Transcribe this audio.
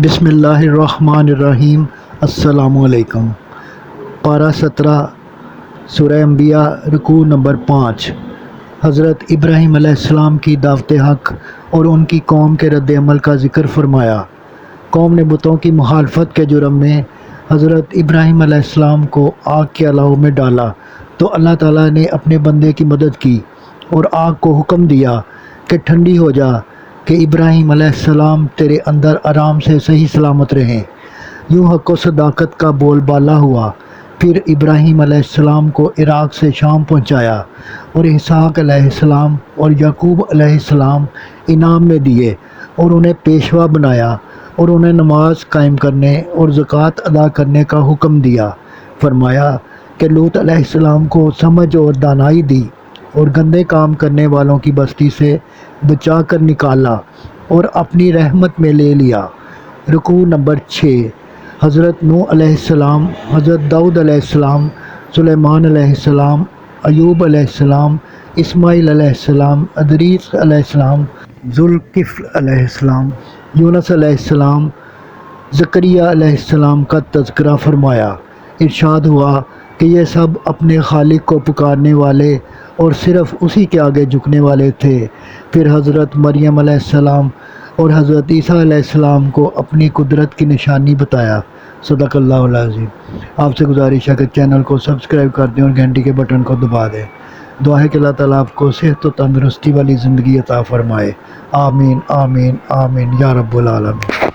بسم اللہ الرحمن الرحیم۔ السلام علیکم۔ پارہ 17 سورہ انبیاء، رکوع نمبر 5۔ حضرت ابراہیم علیہ السلام کی دعوت حق اور ان کی قوم کے رد عمل کا ذکر فرمایا۔ قوم نے بتوں کی مخالفت کے جرم میں حضرت ابراہیم علیہ السلام کو آگ کے الاؤ میں ڈالا تو اللہ تعالیٰ نے اپنے بندے کی مدد کی اور آگ کو حکم دیا کہ ٹھنڈی ہو جا کہ ابراہیم علیہ السلام تیرے اندر آرام سے صحیح سلامت رہیں۔ یوں حق و صداقت کا بول بالا ہوا۔ پھر ابراہیم علیہ السلام کو عراق سے شام پہنچایا اور اسحاق علیہ السلام اور یعقوب علیہ السلام انعام میں دیے اور انہیں پیشوا بنایا اور انہیں نماز قائم کرنے اور زکوٰۃ ادا کرنے کا حکم دیا۔ فرمایا کہ لوط علیہ السلام کو سمجھ اور دانائی دی اور گندے کام کرنے والوں کی بستی سے بچا کر نکالا اور اپنی رحمت میں لے لیا۔ رکوع نمبر 6۔ حضرت نوح علیہ السلام، حضرت داؤد علیہ السلام، سلیمان علیہ السلام، ایوب علیہ السلام، اسماعیل علیہ السلام، ادریس علیہ السلام، ذوالکفل علیہ السلام، یونس علیہ السلام، زکریا علیہ السلام کا تذکرہ فرمایا۔ ارشاد ہوا کہ یہ سب اپنے خالق کو پکارنے والے اور صرف اسی کے آگے جھکنے والے تھے۔ پھر حضرت مریم علیہ السلام اور حضرت عیسیٰ علیہ السلام کو اپنی قدرت کی نشانی بتایا۔ صدق اللہ العظیم۔ آپ سے گزارش ہے کہ چینل کو سبسکرائب کر دیں اور گھنٹی کے بٹن کو دبا دیں۔ دعا ہے کہ اللہ تعالیٰ آپ کو صحت و تندرستی والی زندگی عطا فرمائے۔ آمین آمین آمین یا رب العالمین۔